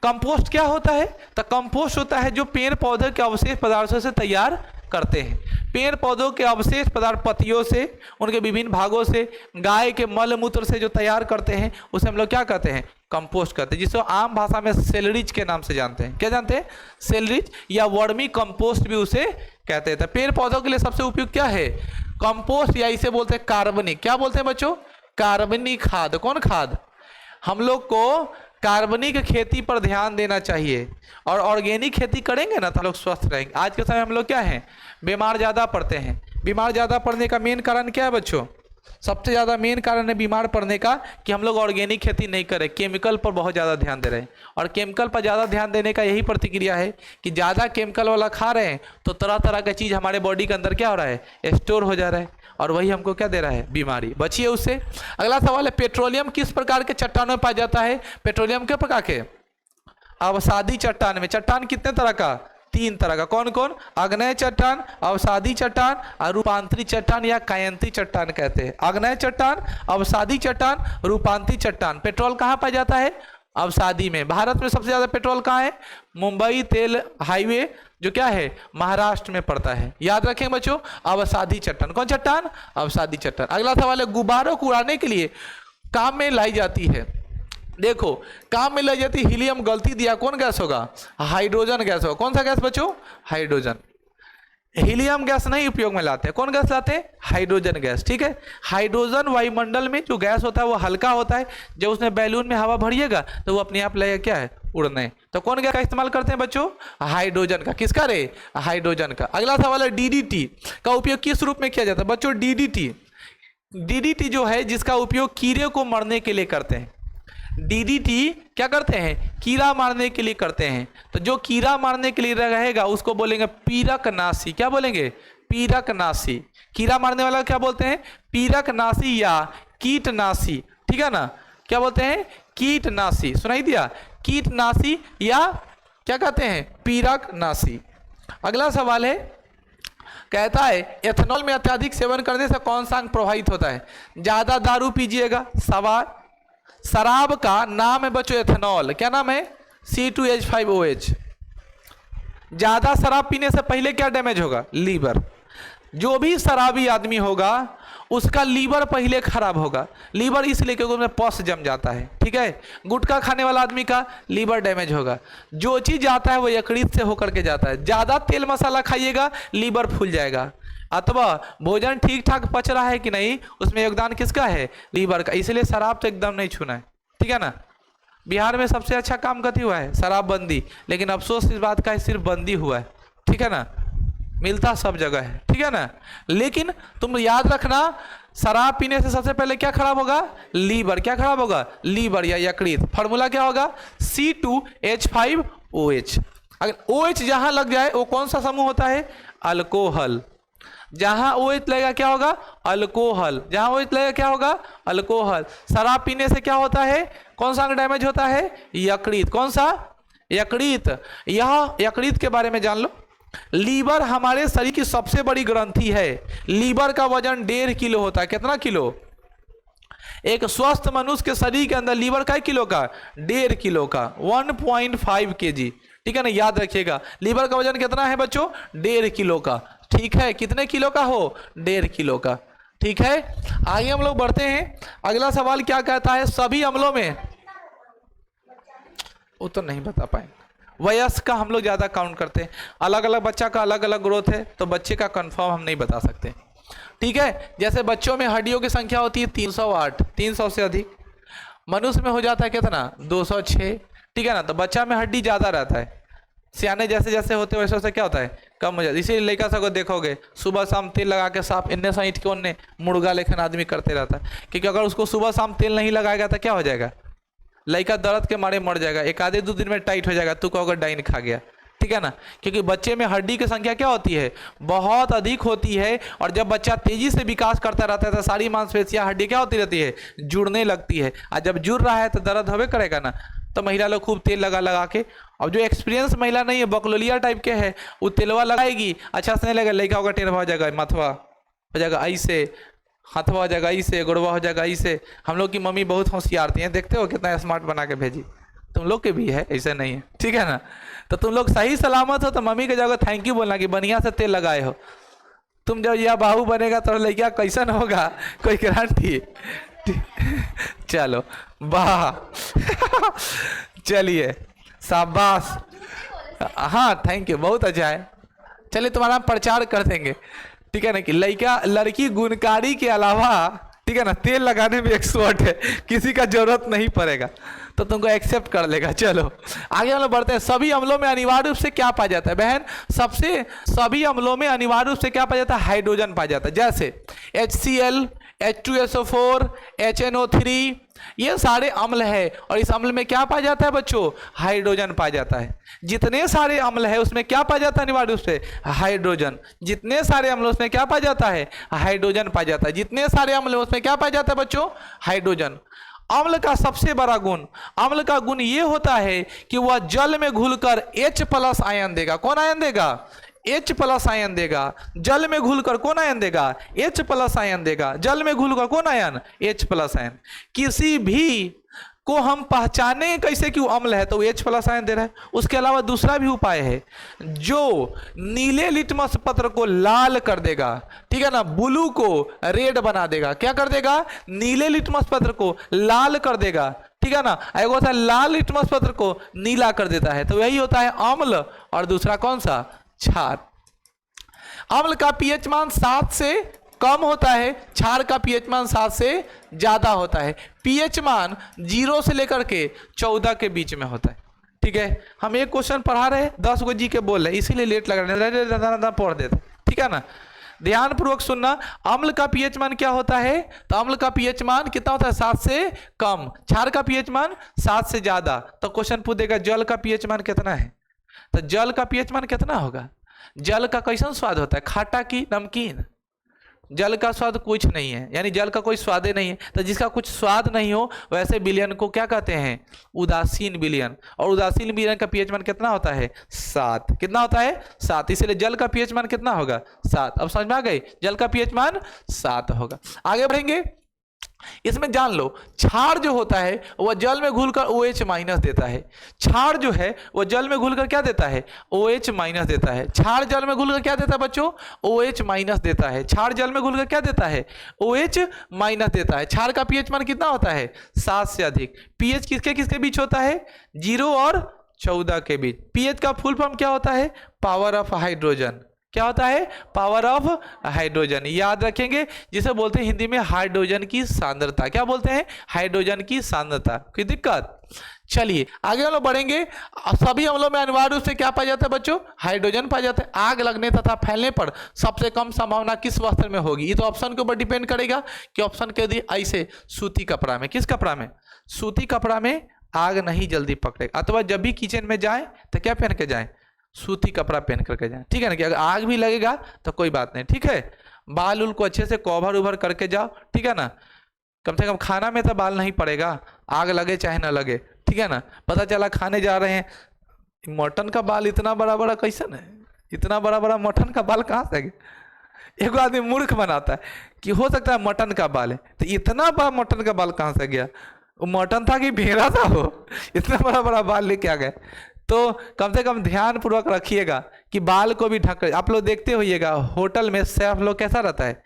कंपोस्ट क्या होता है, तो कंपोस्ट होता है जो पेड़ पौधे के अवशेष पदार्थों से तैयार करते हैं। पेड़ पौधों के अवशेष पदार्थ, पत्तियों से, उनके विभिन्न भागों से, गाय के मल मूत्र से जो तैयार करते हैं उसे हम लोग क्या कहते हैं, कंपोस्ट कहते हैं, जिसे आम भाषा में सेलरिच के नाम से जानते हैं। क्या जानते हैं, सेलरिच या वर्मी कंपोस्ट भी उसे कहते हैं। तो पेड़ पौधों के लिए सबसे उपयुक्त क्या है, कंपोस्ट, या इसे बोलते हैं कार्बनिक। क्या बोलते हैं बच्चों, कार्बनिक खाद। कौन खाद, हम लोग को कार्बनिक खेती पर ध्यान देना चाहिए और ऑर्गेनिक खेती करेंगे ना तो हम लोग स्वस्थ रहेंगे। आज के समय हम लोग क्या हैं, बीमार ज़्यादा पड़ते हैं। बीमार ज़्यादा पड़ने का मेन कारण क्या है बच्चों, सबसे ज़्यादा मेन कारण है बीमार पड़ने का कि हम लोग ऑर्गेनिक खेती नहीं करें, केमिकल पर बहुत ज़्यादा ध्यान दे रहे हैं। और केमिकल पर ज़्यादा ध्यान देने का यही प्रतिक्रिया है कि ज़्यादा केमिकल वाला खा रहे हैं तो तरह तरह का चीज़ हमारे बॉडी के अंदर क्या हो रहा है, स्टोर हो जा रहा है, और वही हमको क्या दे रहा है, बीमारी। बचिए उससे। अगला सवाल है, पेट्रोलियम किस प्रकार के चट्टानों में पाया जाता है। पेट्रोलियम के प्रकार के, अवसादी चट्टान में। चट्टान कितने तरह का, 3 तरह का। कौन कौन, आग्नेय चट्टान, अवसादी चट्टान और रूपांतरी चट्टान या कायंती चट्टान कहते हैं। आग्नेय चट्टान, अवसादी चट्टान, रूपांतरी चट्टान। पेट्रोल कहाँ पाया जाता है, अवसादी में। भारत में सबसे ज्यादा पेट्रोल कहाँ है, मुंबई तेल हाईवे जो क्या है, महाराष्ट्र में पड़ता है। याद रखें बच्चों, अवसादी चट्टान। कौन चट्टान, अवसादी चट्टान। अगला सवाल है, गुब्बारों को उड़ाने के लिए काम में लाई जाती है। देखो, काम में लाई जाती है हीलियम, गलती दिया, कौन गैस होगा, हाइड्रोजन गैस होगा। कौन सा गैस बच्चों, हाइड्रोजन। हीलियम गैस नहीं उपयोग में लाते हैं, कौन गैस लाते हैं, हाइड्रोजन गैस। ठीक है, हाइड्रोजन वायुमंडल में जो गैस होता है वो हल्का होता है, जब उसमें बैलून में हवा भरिएगा तो वो अपने आप लगेगा क्या है, उड़ने। तो कौन गैस का इस्तेमाल करते हैं बच्चों, हाइड्रोजन का। किसका रे, हाइड्रोजन का। अगला सवाल है, डीडीटी का उपयोग किस रूप में किया जाता है बच्चों। डीडीटी जो है जिसका उपयोग कीड़े को मारने के लिए करते हैं। डीडीटी क्या करते हैं, कीड़ा मारने के लिए करते हैं। तो जो कीड़ा मारने के लिए रहेगा उसको बोलेंगे पीरकनाशी। क्या बोलेंगे, पीरकनाशी। कीड़ा मारने वाला क्या बोलते हैं, पीरकनाशी या कीटनाशी। ठीक है ना, क्या बोलते हैं, कीटनाशी। सुनाई दिया, कीटनाशी या क्या कहते हैं, पीरकनाशी। अगला सवाल है, कहता है एथेनॉल में अत्यधिक सेवन करने से कौन सा अंग प्रभावित होता है। ज्यादा दारू पीजिएगा, सवाल। शराब का नाम है बच्चों एथेनॉल। क्या नाम है, C2H5OH। ज्यादा शराब पीने से पहले क्या डैमेज होगा, लीवर। जो भी शराबी आदमी होगा उसका लीवर पहले खराब होगा। लीवर इसलिए क्योंकि उसमें पस जम जाता है। ठीक है, गुटखा खाने वाला आदमी का लीवर डैमेज होगा। जो चीज आता है वो यकृत से होकर के जाता है। ज्यादा तेल मसाला खाइएगा, लीवर फूल जाएगा। अथवा भोजन ठीक ठाक पच रहा है कि नहीं, उसमें योगदान किसका है, लीवर का। इसलिए शराब तो एकदम नहीं छूना है, ठीक है ना। बिहार में सबसे अच्छा काम कथी हुआ है, शराबबंदी, लेकिन अफसोस इस बात का है सिर्फ बंदी हुआ है, ठीक है ना, मिलता सब जगह है, ठीक है ना। लेकिन तुम याद रखना, शराब पीने से सबसे पहले क्या खराब होगा, लीवर। क्या खराब होगा, लीवर या यकृत। फार्मूला क्या होगा, C2H5OH। अगर OH जहां लग जाए वो कौन सा समूह होता है, अल्कोहल। जहां OH लगेगा क्या होगा, अल्कोहल। जहां OH लगेगा क्या होगा, अल्कोहल। शराब पीने से क्या होता है, कौन सा अंग डैमेज होता है, यकृत। कौन सा, यकृत। यह यकृत के बारे में जान लो। लीवर हमारे शरीर की सबसे बड़ी ग्रंथि है। लीवर का वजन 1.5 किलो होता है। कितना किलो, एक स्वस्थ मनुष्य के शरीर के अंदर लीवर का किलो का, 1.5 किलो का, 1.5 kg, ठीक है ना। याद रखिएगा लीवर का वजन कितना है बच्चों, 1.5 किलो का, ठीक है। कितने किलो का हो, 1.5 किलो का, ठीक है। आगे हम लोग बढ़ते हैं। अगला सवाल क्या कहता है, सभी अम्लों में, वो तो नहीं बता पाएंगे, वयस्क का हम लोग ज़्यादा काउंट करते हैं। अलग अलग बच्चा का अलग अलग ग्रोथ है, तो बच्चे का कंफर्म हम नहीं बता सकते, ठीक है। जैसे बच्चों में हड्डियों की संख्या होती है 308, 300 से अधिक। मनुष्य में हो जाता है कितना, 206, ठीक है ना। तो बच्चा में हड्डी ज़्यादा रहता है, सियाने जैसे जैसे होते वैसे वैसे क्या होता है, कम हो जाता है। इसीलिए लड़का सबको देखोगे सुबह शाम तेल लगा के साफ इन्ने सा ईंट के उन्ने मुर्गा लेखन आदमी करते रहता है, क्योंकि अगर उसको सुबह शाम तेल नहीं लगाएगा तो क्या हो जाएगा, लड़का दर्द के मारे मर जाएगा, एक आधे 2 दिन में टाइट हो जाएगा, तू कहोगे डाइन खा गया, ठीक है ना। क्योंकि बच्चे में हड्डी की संख्या क्या होती है, बहुत अधिक होती है। और जब बच्चा तेजी से विकास करता रहता है तो सारी मांसपेशियां हड्डी क्या होती रहती है, जुड़ने लगती है। और जब जुड़ रहा है तो दर्द होवे करेगा ना। तो महिला लोग खूब तेल लगा लगा के, और जो एक्सपीरियंस महिला नहीं है, बकलोलिया टाइप के है, वो तेलवा लगाएगी, अच्छा से नहीं लगेगा, लड़का होगा टेढ़ा हो जाएगा, मथवा हो जाएगा ऐसे, हाथवा हो जाएगा ऐसे, गोड़वा हो जाएगा ऐसे। हम लोग की मम्मी बहुत होशियार थी, देखते हो कितना स्मार्ट बना के भेजी, तुम लोग के भी है, ऐसा नहीं है, ठीक है ना। तो तुम लोग सही सलामत हो तो मम्मी के जगह थैंक यू बोलना कि बढ़िया से तेल लगाए हो। तुम जब यह बाहू बनेगा तो लड़का कैसन होगा, कोई गारंटी। चलो वाह चलिए शाबाश, हाँ थैंक यू, बहुत अच्छा है। चलिए तुम्हारा प्रचार कर देंगे, ठीक है ना, कि लड़का लड़की गुणकारी के अलावा, ठीक है ना, तेल लगाने में एक्सपर्ट है, किसी का जरूरत नहीं पड़ेगा, तो तुमको एक्सेप्ट कर लेगा। चलो आगे हम लोग बढ़ते हैं। सभी अम्लों में अनिवार्य रूप से क्या पाया जाता है बहन, सभी अम्लों में अनिवार्य रूप से क्या पाया जाता है, हाइड्रोजन पाया जाता है। जैसे HCl, H2SO4, HNO3, ये सारे अम्ल है, और इस अम्ल में क्या पाया जाता है बच्चों, हाइड्रोजन पाया जाता है। जितने सारे अम्ल है उसमें क्या पाया जाता है अनिवार्य रूप से, हाइड्रोजन। जितने सारे अम्ल उसमें क्या पाया जाता है, हाइड्रोजन पाया जाता है। जितने सारे अम्ल उसमें क्या पाया जाता है बच्चों, हाइड्रोजन। अम्ल का सबसे बड़ा गुण, अम्ल का गुण ये होता है कि वह जल में घुलकर H+ आयन देगा। कौन आयन देगा, H+ आयन देगा। जल में घुलकर कौन आयन देगा, H+ आयन देगा। जल में घुलकर कौन आयन, H+ आयन। किसी भी को हम पहचाने कैसे कि वो अम्ल है, तो वो H+ आयन दे रहा है। उसके अलावा दूसरा भी उपाय है, जो नीले लिटमस पत्र को लाल कर देगा, ठीक है ना, ब्लू को रेड बना देगा। क्या कर देगा, नीले लिटमस पत्र को लाल कर देगा, ठीक है ना। एक होता है लाल लिटमस पत्र को नीला कर देता है, तो यही होता है अम्ल। और दूसरा कौन सा, क्षार। अम्ल का pH मान 7 से कम होता है, क्षार का pH मान 7 से ज्यादा होता है। pH मान 0 से लेकर के 14 के बीच में होता है, ठीक है। हम एक क्वेश्चन पढ़ा रहे, 10 गो जी के बोल रहे, इसीलिए लेट लग रहा है, पढ़ देते, ठीक है ना। ध्यान पूर्वक सुनना, अम्ल का pH मान क्या होता है, तो अम्ल का pH मान कितना होता है, 7 से कम। क्षार का pH मान 7 से ज्यादा। तो क्वेश्चन पूछ देगा जल का pH मान कितना है, तो जल का pH मान कितना होगा। जल का कैसा स्वाद होता है, खाटा की नमकीन। जल का स्वाद कुछ नहीं है, यानी जल का कोई स्वाद ही नहीं है। तो जिसका कुछ स्वाद नहीं हो वैसे विलयन को क्या कहते हैं, उदासीन विलयन। और उदासीन विलयन का pH मान कितना होता है, 7। कितना होता है, 7। इसलिए जल का pH मान कितना होगा, 7। अब समझ में आ गई, जल का pH मान 7 होगा। आगे बढ़ेंगे, इसमें जान लो, क्षार जो होता है वह जल में घुलकर OH- देता है। क्षार जो है वह जल में घुलकर क्या देता है, OH- देता है। क्षार जल में घुलकर क्या देता है बच्चों, OH- देता है। क्षार जल में घुलकर क्या देता है, OH- देता है। क्षार का pH मान कितना होता है, 7 से अधिक। pH किसके किसके बीच होता है, 0 और 14 के बीच। pH का फुल फॉर्म क्या होता है, पावर ऑफ हाइड्रोजन, क्या होता है? पावर ऑफ हाइड्रोजन, याद रखेंगे, जिसे बोलते हैं हिंदी में हाइड्रोजन की सांद्रता। क्या बोलते हैं? हाइड्रोजन की सांद्रता। कोई दिक्कत? चलिए आगे हम लोग बढ़ेंगे। सभी अम्लों में अनिवार्य रूप से क्या पाया जाता है बच्चों? हाइड्रोजन पाया जाता है। आग लगने तथा फैलने पर सबसे कम संभावना किस वस्त्र में होगी? ये तो ऑप्शन के ऊपर डिपेंड करेगा कि ऑप्शन के दी ऐसे सूती कपड़ा में। किस कपड़ा में? सूती कपड़ा में आग नहीं जल्दी पकड़ेगा। अथवा जब भी किचन में जाए तो क्या पहन के जाए? सूती कपड़ा पहन करके जाए, ठीक है ना, कि अगर आग भी लगेगा तो कोई बात नहीं, ठीक है। बाल उल को अच्छे से कवर उभर करके जाओ, ठीक है ना। कम से कम खाना में तो बाल नहीं पड़ेगा, आग लगे चाहे ना लगे, ठीक है ना। पता चला खाने जा रहे हैं, मटन का बाल इतना बड़ा बड़ा कैसन है? इतना बड़ा बड़ा मटन का बाल कहाँ से गया? एक आदमी मूर्ख बनाता है कि हो सकता है मटन का बाल है, तो इतना बड़ा मटन का बाल कहाँ से गया? वो मटन था कि भेड़ा था? वो इतना बड़ा बड़ा बाल लेके आ गए। तो कम से कम ध्यान पूर्वक रखिएगा कि बाल को भी ढक। आप लोग देखते होइएगा होटल में शेफ लोग कैसा रहता है,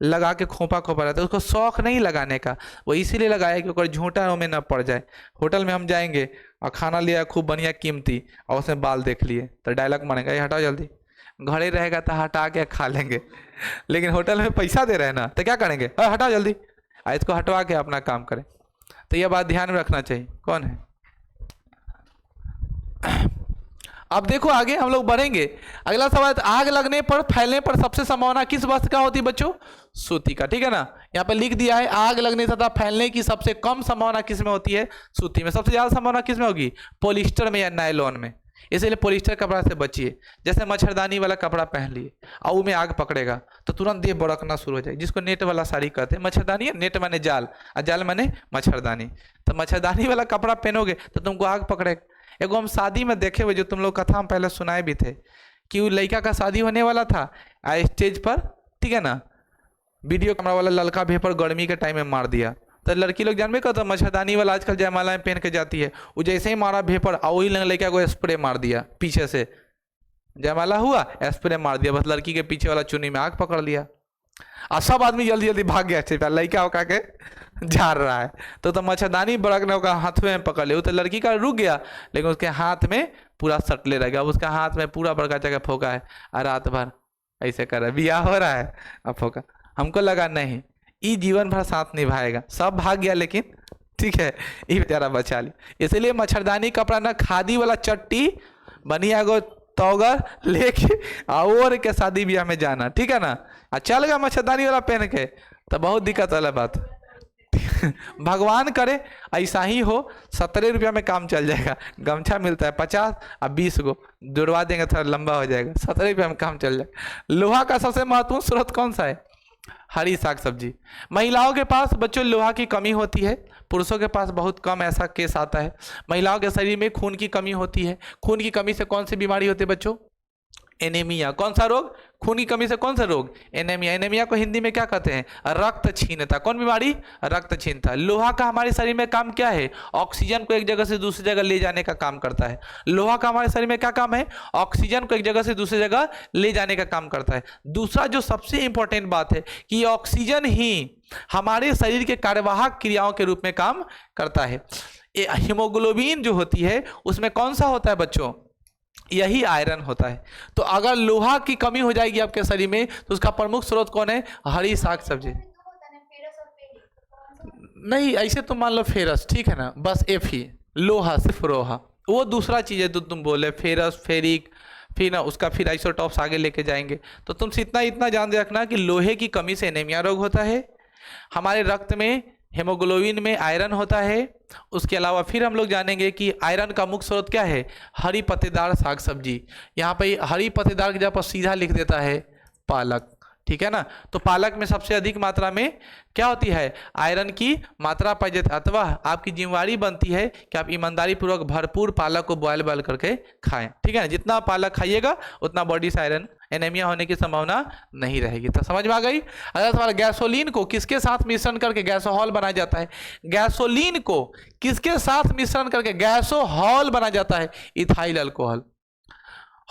लगा के खोपा खोपा रहता है। उसको शौक नहीं लगाने का, वो इसीलिए लगाया कि ओकर झूठा में न पड़ जाए। होटल में हम जाएंगे और खाना लिया खूब बढ़िया कीमती और उसमें बाल देख लिए तो डायलॉग मारेंगे, ये हटाओ जल्दी। घरे रहेगा तो हटा के खा लेंगे, लेकिन होटल में पैसा दे रहे हैं ना, तो क्या करेंगे? हटाओ जल्दी, इसको हटवा के अपना काम करें। तो यह बात ध्यान में रखना चाहिए। कौन है? अब देखो आगे हम लोग बढ़ेंगे। अगला सवाल, आग लगने पर फैलने पर सबसे संभावना किस वस्त्र का होती है बच्चों? सूती का, ठीक है ना। यहाँ पे लिख दिया है आग लगने तथा फैलने की सबसे कम संभावना किस में होती है? सूती में। सबसे ज्यादा संभावना किस में होगी? पॉलिस्टर में या नायलॉन में। इसीलिए पॉलिस्टर कपड़ा से बचिए। जैसे मच्छरदानी वाला कपड़ा पहन लिए और वो में आग पकड़ेगा तो तुरंत देह बड़कना शुरू हो जाएगी, जिसको नेट वाला साड़ी कहते हैं। मच्छरदानी, नेट माने जाल और जाल माने मच्छरदानी। तो मच्छरदानी वाला कपड़ा पहनोगे तो तुमको आग पकड़ेगा। एगो हम शादी में देखे हुए, जो तुम लोग कथा हम पहले सुनाए भी थे, कि वो लड़का का शादी होने वाला था स्टेज पर, ठीक है ना, वीडियो कैमरा वाला ललका भेपर गर्मी के टाइम में मार दिया। तो लड़की लोग जानबे करते, मच्छरदानी वाला आजकल जयमाला में पहन के जाती है, वो जैसे ही मारा भेपर और वही लड़का को स्प्रे मार दिया पीछे से। जयमाला हुआ, स्प्रे मार दिया, बस लड़की के पीछे वाला चुन्नी में आग पकड़ लिया और सब आदमी जल्दी जल्दी भाग गया स्टेज पर। लड़का होकर के झाड़ रहा है तो मच्छरदानी बड़कने होगा हाथ में पकड़ ले, तो लड़की का रुक गया, लेकिन उसके हाथ में पूरा सटले रह गया। उसका हाथ में पूरा बड़का जगह फोका है और रात भर ऐसे कर रहा है, बियाह हो रहा है अब फोका। हमको लगा नहीं ये जीवन भर साथ निभाएगा, सब भाग गया, लेकिन ठीक है ये बेचारा बचा ली। इसलिए मच्छरदानी कपड़ा ना, खादी वाला चट्टी बनिया गो तौगर लेके और के शादी ब्याह में जाना, ठीक है ना। चल गया मच्छरदानी वाला पहन के तो बहुत दिक्कत वाला बात। भगवान करे ऐसा ही हो, 17 रुपया में काम चल जाएगा। गमछा मिलता है 50 और 20 को जुड़वा देंगे, थोड़ा लंबा हो जाएगा, 17 रुपया में काम चल जाएगा। लोहा का सबसे महत्वपूर्ण स्रोत कौन सा है? हरी साग सब्जी। महिलाओं के पास बच्चों लोहा की कमी होती है, पुरुषों के पास बहुत कम ऐसा केस आता है। महिलाओं के शरीर में खून की कमी होती है। खून की कमी से कौन सी बीमारी होती है बच्चों? एनीमिया। कौन सा रोग? खून की कमी से कौन सा रोग? एनीमिया। एनीमिया को हिंदी में क्या कहते हैं? रक्तहीनता। कौन बीमारी? रक्तहीनता। लोहा का हमारे शरीर में काम क्या है? ऑक्सीजन को एक जगह से दूसरी जगह ले जाने का काम करता है। लोहा का हमारे शरीर में क्या काम है? ऑक्सीजन को एक जगह से दूसरी जगह ले जाने का काम करता है। दूसरा जो सबसे इंपॉर्टेंट बात है कि ऑक्सीजन ही हमारे शरीर के कार्यवाहक क्रियाओं के रूप में काम करता है। हीमोग्लोबिन जो होती है उसमें कौन सा होता है बच्चों? यही आयरन होता है। तो अगर लोहा की कमी हो जाएगी आपके शरीर में तो उसका प्रमुख स्रोत कौन है? हरी साग सब्जी। नहीं, ऐसे तुम मान लो फेरस, ठीक है ना, बस एफ ही, लोहा सिर्फ लोहा, वो दूसरा चीज़ है जो तुम बोले फेरस फेरिक, फिर ना उसका फिर आइसोटॉप्स आगे लेके जाएंगे। तो तुमसे इतना जान रखना कि लोहे की कमी से एनीमिया रोग होता है, हमारे रक्त में हेमोग्लोबिन में आयरन होता है। उसके अलावा फिर हम लोग जानेंगे कि आयरन का मुख्य स्रोत क्या है? हरी पत्तेदार साग सब्जी। यहाँ पे हरी पत्तेदार की जगह पर सीधा लिख देता है पालक, ठीक है ना। तो पालक में सबसे अधिक मात्रा में क्या होती है? आयरन की मात्रा पाई जाती है। अथवा आपकी जिम्मेवारी बनती है कि आप ईमानदारी पूर्वक भरपूर पालक को बॉयल करके खाएं, ठीक है ना। जितना पालक खाइएगा उतना बॉडी से आयरन, एनीमिया होने की संभावना नहीं रहेगी। तो समझ में आ गई। अगर तुम्हारा गैसोलीन को किसके साथ मिश्रण करके गैसोहॉल बनाया जाता है? गैसोलीन को किसके साथ मिश्रण करके गैसोहॉल बनाया जाता है? Ethyl alcohol.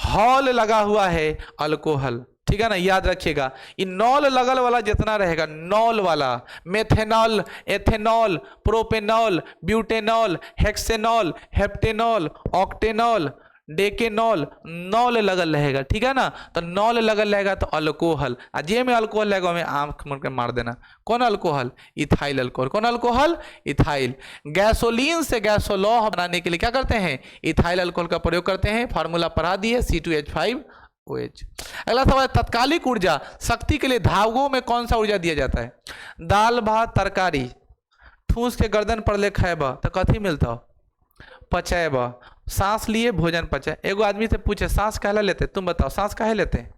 हॉल लगा हुआ है अल्कोहल, ठीक है ना, याद रखिएगा। इन नॉल लगल वाला जितना रहेगा, नॉल वाला, methanol, ethanol, propanol, butanol, hexanol, heptanol, octanol, डेकेनॉल, knoll लगल रहेगा, ठीक है ना, तो नॉल लगल रहेगा तो अल्कोहल, आ जे में अल्कोहल लगेगा में आंख मुड़ के मार देना। कौन अल्कोहल? Ethyl alcohol. कौन अल्कोहल? इथाइल। गैसोलीन से गैसोलॉ बनाने के लिए क्या करते हैं? इथाइल अल्कोहल का प्रयोग करते हैं। फार्मूला पढ़ा दिए, C2H5OH। अगला सवाल, तात्कालिक ऊर्जा, शक्ति के लिए धागों में कौन सा ऊर्जा दिया जाता है? दाल भात तरकारी ठूस के गर्दन पर ले खाएबा तो कथी मिलता? पचैबा। सांस लिए भोजन पचे। एगो आदमी से पूछे सांस काहे लेते? तुम बताओ सांस काहे लेते?